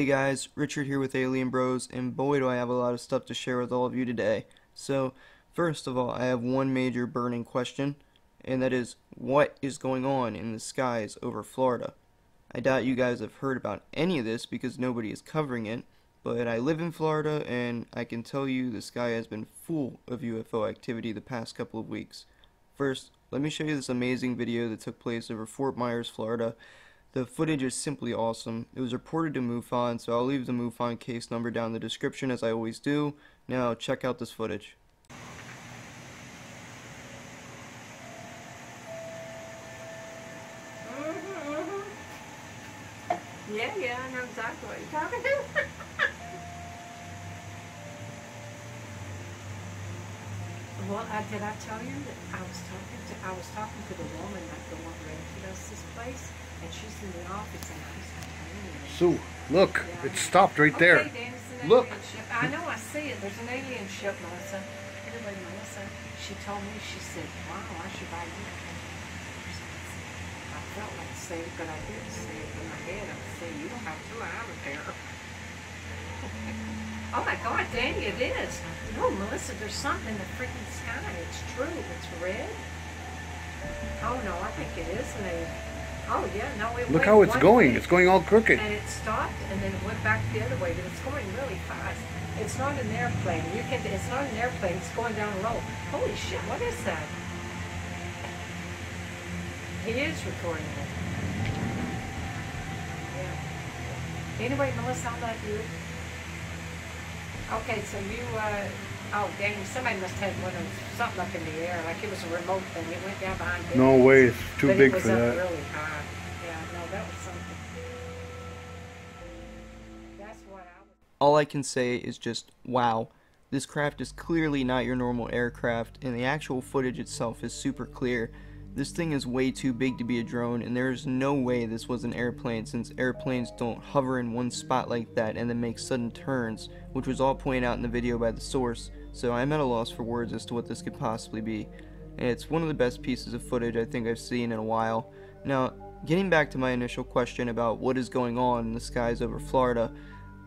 Hey guys, Richard here with Alien Bros, and boy do I have a lot of stuff to share with all of you today. So, first of all, I have one major burning question, and that is, what is going on in the skies over Florida? I doubt you guys have heard about any of this because nobody is covering it, but I live in Florida, and I can tell you the sky has been full of UFO activity the past couple of weeks. First, let me show you this amazing video that took place over Fort Myers, Florida. The footage is simply awesome. It was reported to MUFON, so I'll leave the MUFON case number down in the description as I always do. Now check out this footage. Yeah, I know exactly what you're talking about. Well, did I tell you that I was talking to the woman, like the one rented us this place, and she's in the office, and I was like, Sue, look, yeah, it stopped right there. Okay, Dan, Look. alien ship. I know, I see it. There's an alien ship, Melissa. Anyway, Melissa, she told me, she said, wow, I should buy you. I felt like saying it, but I didn't say it in my head. I was saying, you don't have to, I don't care. Oh my God, Danny, it is. No, Melissa, there's something in the freaking sky. It's true. It's red. Oh no, I think it is an alien. Oh yeah, no, it Look went how it's one going. way, It's going all crooked. and it stopped, and then it went back the other way, but it's going really fast. It's not an airplane. It's not an airplane. It's going down low. Holy shit, what is that? He is recording it. Yeah. Anyway, Melissa, I'll let you. Okay, so you, oh dang, somebody must have something up in the air, like it was a remote thing. It went down behind him. No way, it's too But big it was for up that. really high. Yeah, no, that was something. That's what I was. All I can say is just, wow. This craft is clearly not your normal aircraft, and the actual footage itself is super clear. This thing is way too big to be a drone, and there is no way this was an airplane since airplanes don't hover in one spot like that and then make sudden turns, which was all pointed out in the video by the source, so I'm at a loss for words as to what this could possibly be. And it's one of the best pieces of footage I think I've seen in a while. Now, getting back to my initial question about what is going on in the skies over Florida,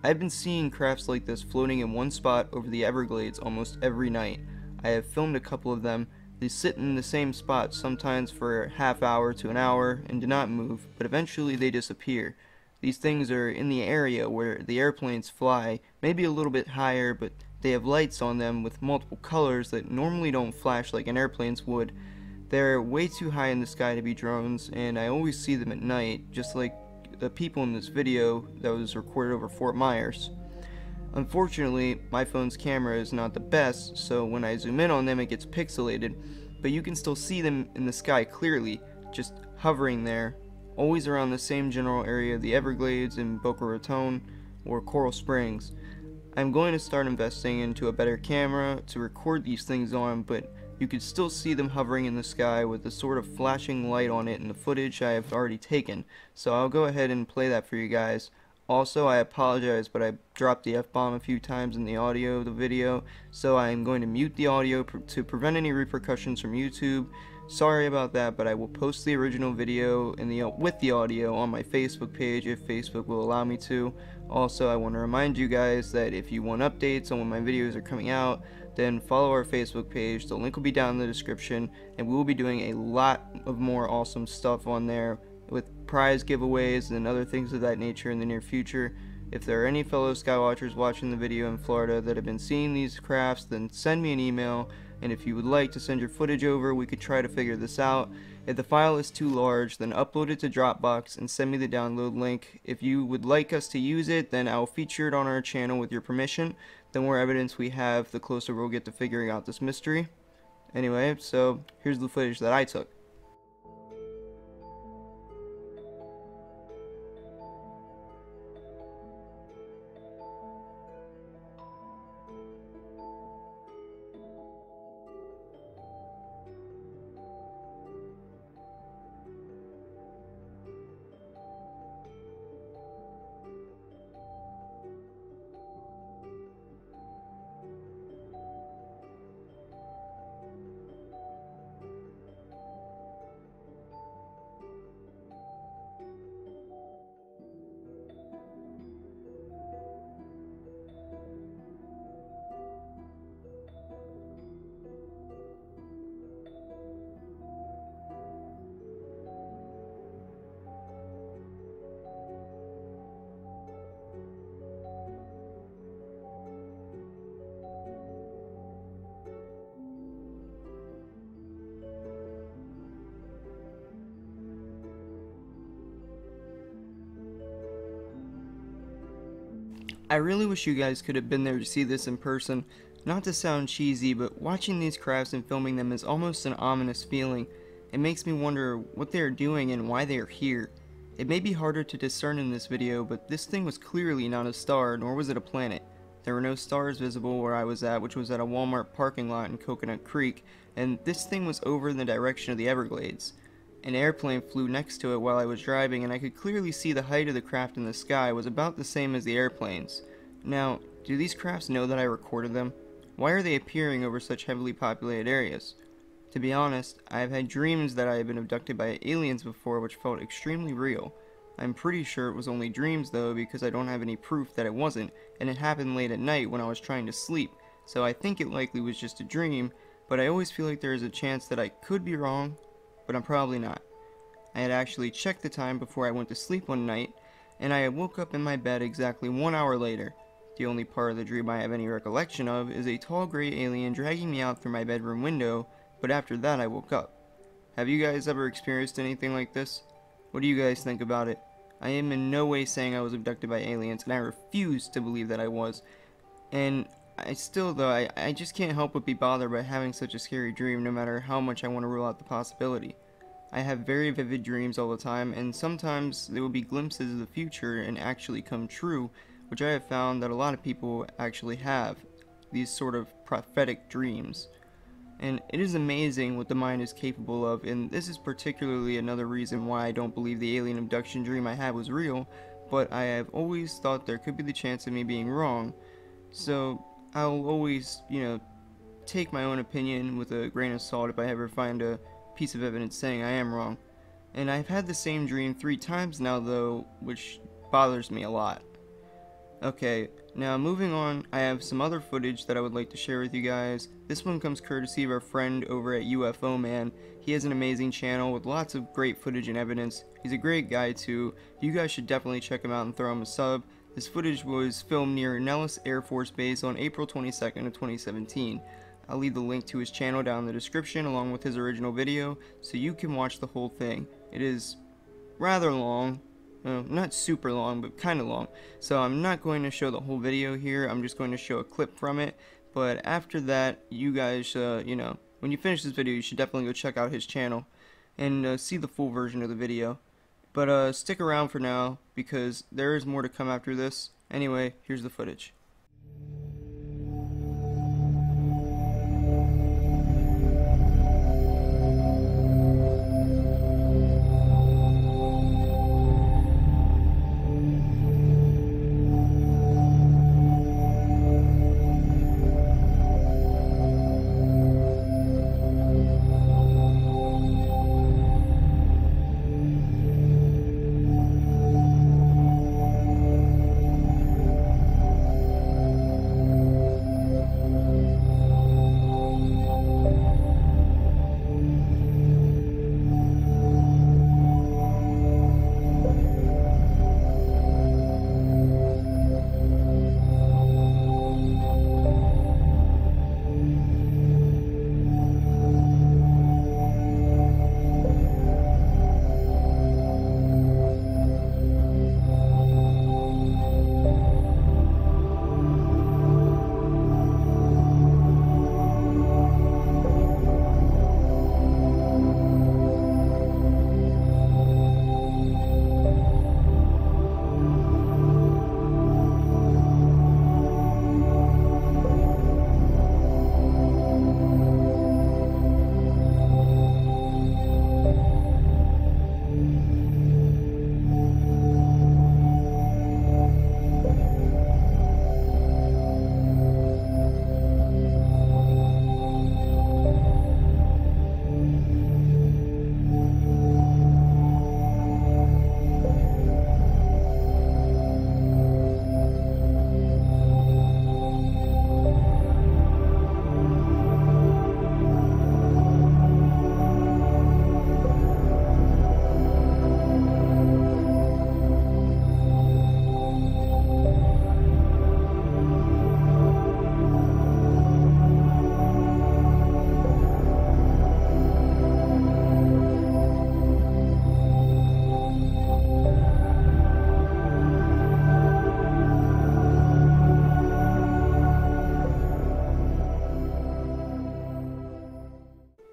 I've been seeing crafts like this floating in one spot over the Everglades almost every night. I have filmed a couple of them. They sit in the same spot sometimes for a half hour to an hour and do not move, but eventually they disappear. These things are in the area where the airplanes fly, maybe a little bit higher, but they have lights on them with multiple colors that normally don't flash like an airplane's would. They're way too high in the sky to be drones, and I always see them at night, just like the people in this video that was recorded over Fort Myers. Unfortunately, my phone's camera is not the best, so when I zoom in on them it gets pixelated, but you can still see them in the sky clearly, just hovering there, always around the same general area of the Everglades in Boca Raton or Coral Springs. I'm going to start investing into a better camera to record these things on, but you could still see them hovering in the sky with the sort of flashing light on it in the footage I have already taken, so I'll go ahead and play that for you guys. Also, I apologize, but I dropped the F-bomb a few times in the audio of the video, so I am going to mute the audio to prevent any repercussions from YouTube. Sorry about that, but I will post the original video with the audio on my Facebook page if Facebook will allow me to. Also, I want to remind you guys that if you want updates on when my videos are coming out, then follow our Facebook page. The link will be down in the description, and we will be doing a lot of more awesome stuff on there with prize giveaways and other things of that nature in the near future. If there are any fellow Skywatchers watching the video in Florida that have been seeing these crafts, then send me an email, and if you would like to send your footage over, we could try to figure this out. If the file is too large, then upload it to Dropbox and send me the download link. If you would like us to use it, then I'll feature it on our channel with your permission. The more evidence we have, the closer we'll get to figuring out this mystery. Anyway, so here's the footage that I took. I really wish you guys could have been there to see this in person. Not to sound cheesy, but watching these crafts and filming them is almost an ominous feeling. It makes me wonder what they are doing and why they are here. It may be harder to discern in this video, but this thing was clearly not a star, nor was it a planet. There were no stars visible where I was at, which was at a Walmart parking lot in Coconut Creek, and this thing was over in the direction of the Everglades. An airplane flew next to it while I was driving, and I could clearly see the height of the craft in the sky was about the same as the airplanes. Now, do these crafts know that I recorded them? Why are they appearing over such heavily populated areas? To be honest, I have had dreams that I have been abducted by aliens before, which felt extremely real. I'm pretty sure it was only dreams though, because I don't have any proof that it wasn't, and it happened late at night when I was trying to sleep, so I think it likely was just a dream, but I always feel like there is a chance that I could be wrong, but I'm probably not. I had actually checked the time before I went to sleep one night, and I woke up in my bed exactly 1 hour later. The only part of the dream I have any recollection of is a tall gray alien dragging me out through my bedroom window, but after that I woke up. Have you guys ever experienced anything like this? What do you guys think about it? I am in no way saying I was abducted by aliens, and I refuse to believe that I was. And I still, though, I just can't help but be bothered by having such a scary dream, no matter how much I want to rule out the possibility. I have very vivid dreams all the time, and sometimes there will be glimpses of the future and actually come true, which I have found that a lot of people actually have, these sort of prophetic dreams. And it is amazing what the mind is capable of, and this is particularly another reason why I don't believe the alien abduction dream I had was real, but I have always thought there could be the chance of me being wrong. So I'll always, take my own opinion with a grain of salt if I ever find a piece of evidence saying I am wrong. And I've had the same dream 3 times now though, which bothers me a lot. Okay, now moving on, I have some other footage that I would like to share with you guys. This one comes courtesy of our friend over at UFO Man. He has an amazing channel with lots of great footage and evidence. He's a great guy too. You guys should definitely check him out and throw him a sub. This footage was filmed near Nellis Air Force Base on April 22nd of 2017. I'll leave the link to his channel down in the description along with his original video so you can watch the whole thing. It is rather long. Not super long, but kind of long. So I'm not going to show the whole video here. I'm just going to show a clip from it. But after that, you guys, when you finish this video, you should definitely go check out his channel and see the full version of the video. But stick around for now because there is more to come after this. Anyway, here's the footage.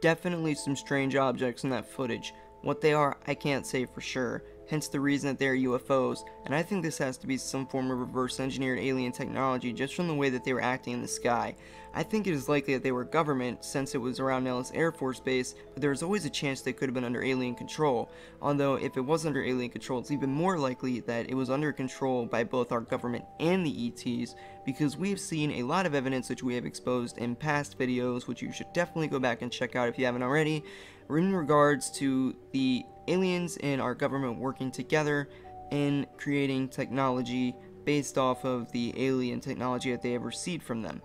definitely some strange objects in that footage. What they are, I can't say for sure, hence the reason that they're UFOs, and I think this has to be some form of reverse engineered alien technology just from the way that they were acting in the sky. I think it is likely that they were government, since it was around Nellis Air Force Base, but there is always a chance they could have been under alien control, although if it was under alien control, it's even more likely that it was under control by both our government and the ETs, because we've seen a lot of evidence which we have exposed in past videos, which you should definitely go back and check out if you haven't already, in regards to the aliens and our government working together in creating technology based off of the alien technology that they have received from them.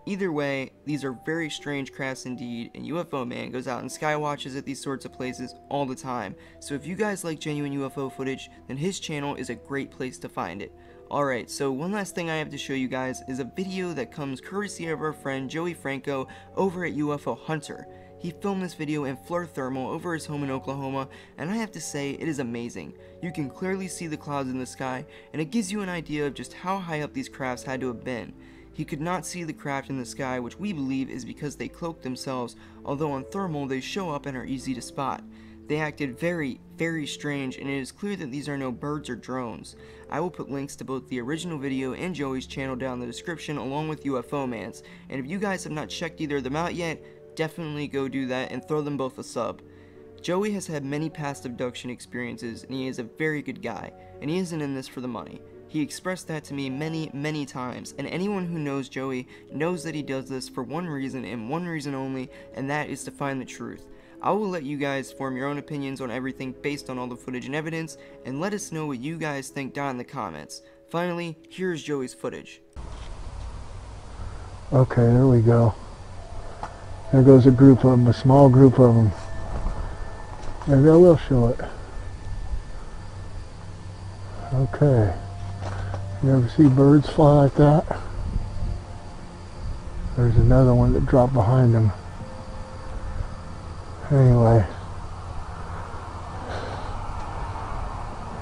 Either way, these are very strange crafts indeed, and UFO Man goes out and skywatches at these sorts of places all the time, so if you guys like genuine UFO footage, then his channel is a great place to find it. Alright, so one last thing I have to show you guys is a video that comes courtesy of our friend Joey Franco over at UFO Hunter. He filmed this video in FLIR thermal over his home in Oklahoma, and I have to say, it is amazing. You can clearly see the clouds in the sky, and it gives you an idea of just how high up these crafts had to have been. He could not see the craft in the sky, which we believe is because they cloaked themselves, although on thermal they show up and are easy to spot. They acted very, very strange, and it is clear that these are no birds or drones. I will put links to both the original video and Joey's channel down in the description along with UFO Man's, and if you guys have not checked either of them out yet, definitely go do that and throw them both a sub. Joey has had many past abduction experiences, and he is a very good guy, and he isn't in this for the money. He expressed that to me many times, and anyone who knows Joey knows that he does this for one reason and one reason only, and that is to find the truth. I will let you guys form your own opinions on everything based on all the footage and evidence, and let us know what you guys think down in the comments. Finally, here's Joey's footage. Okay, there we go. There goes a group of them, a small group of them. Maybe I will show it. Okay. You ever see birds fly like that? There's another one that dropped behind them. Anyway.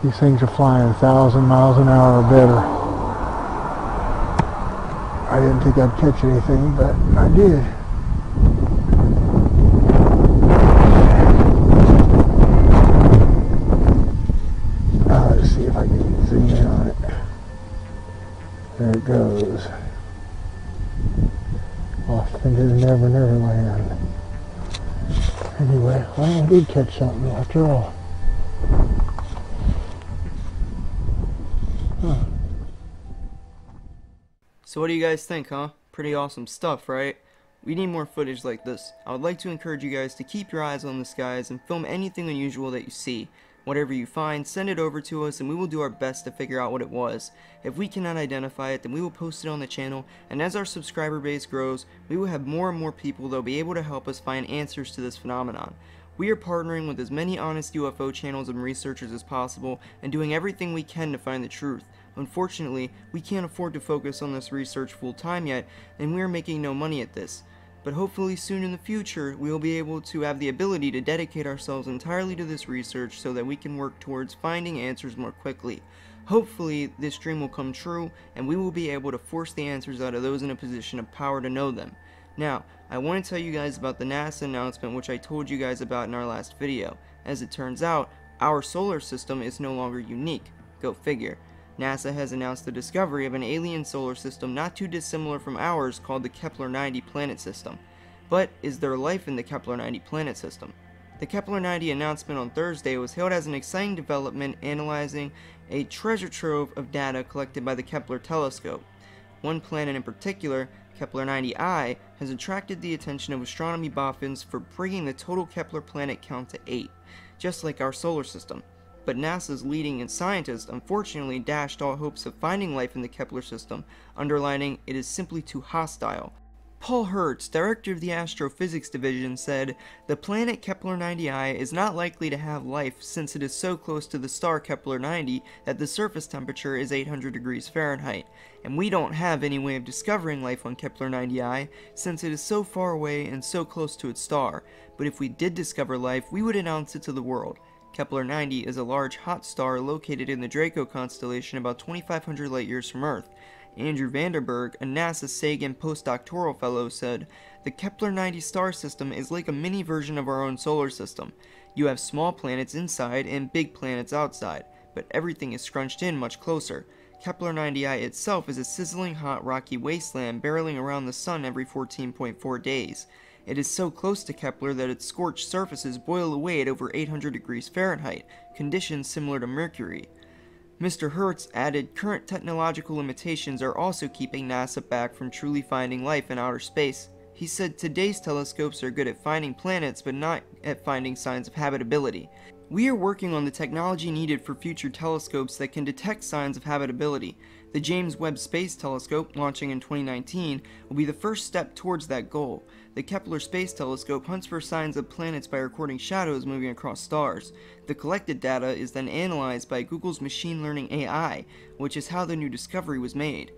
These things are flying 1,000 miles an hour or better. I didn't think I'd catch anything, but I did. Let's see if I can zoom in on it. There it goes. Off into the Never Never Land. Anyway, well, I did catch something after all. Huh. So what do you guys think, huh? Pretty awesome stuff, right? We need more footage like this. I would like to encourage you guys to keep your eyes on the skies and film anything unusual that you see. Whatever you find, send it over to us and we will do our best to figure out what it was. If we cannot identify it, then we will post it on the channel, and as our subscriber base grows, we will have more and more people that will be able to help us find answers to this phenomenon. We are partnering with as many honest UFO channels and researchers as possible and doing everything we can to find the truth. Unfortunately, we can't afford to focus on this research full time yet, and we are making no money at this. But hopefully soon in the future, we will be able to have the ability to dedicate ourselves entirely to this research so that we can work towards finding answers more quickly. Hopefully, this dream will come true, and we will be able to force the answers out of those in a position of power to know them. Now, I want to tell you guys about the NASA announcement which I told you guys about in our last video. As it turns out, our solar system is no longer unique. Go figure. NASA has announced the discovery of an alien solar system not too dissimilar from ours called the Kepler 90 planet system. But is there life in the Kepler 90 planet system? The Kepler 90 announcement on Thursday was hailed as an exciting development analyzing a treasure trove of data collected by the Kepler telescope. One planet in particular, Kepler 90I, has attracted the attention of astronomy boffins for bringing the total Kepler planet count to 8, just like our solar system. But NASA's leading scientists unfortunately dashed all hopes of finding life in the Kepler system, underlining it is simply too hostile. Paul Hertz, director of the Astrophysics Division, said, "The planet Kepler 90I is not likely to have life since it is so close to the star Kepler 90 that the surface temperature is 800 degrees Fahrenheit, and we don't have any way of discovering life on Kepler 90I since it is so far away and so close to its star, but if we did discover life, we would announce it to the world." Kepler 90 is a large hot star located in the Draco constellation about 2,500 light-years from Earth. Andrew Vanderberg, a NASA Sagan postdoctoral fellow, said, The Kepler 90 star system is like a mini version of our own solar system. You have small planets inside and big planets outside, but everything is scrunched in much closer. Kepler 90I itself is a sizzling hot rocky wasteland barreling around the sun every 14.4 days. It is so close to Kepler that its scorched surfaces boil away at over 800 degrees Fahrenheit, conditions similar to Mercury. Mr. Hertz added, current technological limitations are also keeping NASA back from truly finding life in outer space. He said today's telescopes are good at finding planets but not at finding signs of habitability. We are working on the technology needed for future telescopes that can detect signs of habitability. The James Webb Space Telescope, launching in 2019, will be the first step towards that goal. The Kepler Space Telescope hunts for signs of planets by recording shadows moving across stars. The collected data is then analyzed by Google's machine learning AI, which is how the new discovery was made.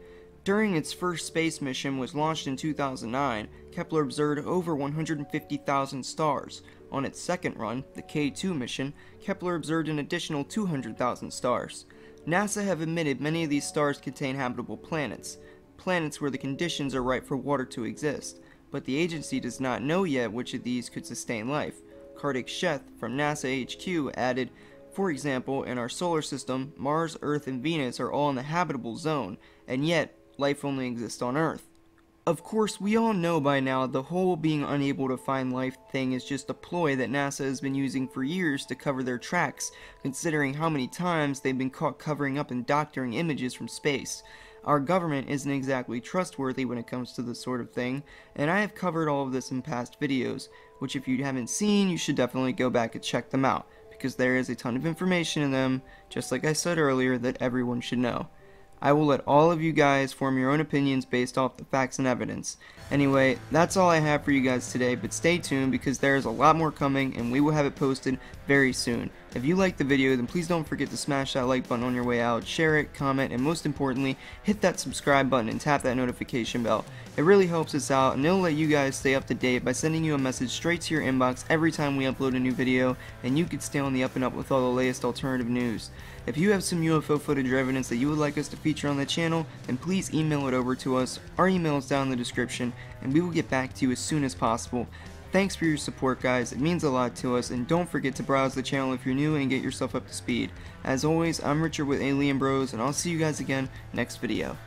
During its first space mission, was launched in 2009, Kepler observed over 150,000 stars. On its second run, the K2 mission, Kepler observed an additional 200,000 stars. NASA have admitted many of these stars contain habitable planets, planets where the conditions are right for water to exist, but the agency does not know yet which of these could sustain life. Kartik Sheth from NASA HQ added, for example, in our solar system, Mars, Earth, and Venus are all in the habitable zone, and yet life only exists on Earth. Of course, we all know by now the whole being unable to find life thing is just a ploy that NASA has been using for years to cover their tracks, considering how many times they've been caught covering up and doctoring images from space. Our government isn't exactly trustworthy when it comes to this sort of thing, and I have covered all of this in past videos, which if you haven't seen, you should definitely go back and check them out, because there is a ton of information in them, just like I said earlier, that everyone should know. I will let all of you guys form your own opinions based off the facts and evidence. Anyway, that's all I have for you guys today, but stay tuned because there is a lot more coming and we will have it posted very soon. If you liked the video, then please don't forget to smash that like button on your way out, share it, comment, and most importantly, hit that subscribe button and tap that notification bell. It really helps us out and it'll let you guys stay up to date by sending you a message straight to your inbox every time we upload a new video, and you can stay on the up and up with all the latest alternative news. If you have some UFO footage or evidence that you would like us to feature on the channel, then please email it over to us. Our email is down in the description, and we will get back to you as soon as possible. Thanks for your support, guys. It means a lot to us, and don't forget to browse the channel if you're new and get yourself up to speed. As always, I'm Richard with Alien Bros, and I'll see you guys again next video.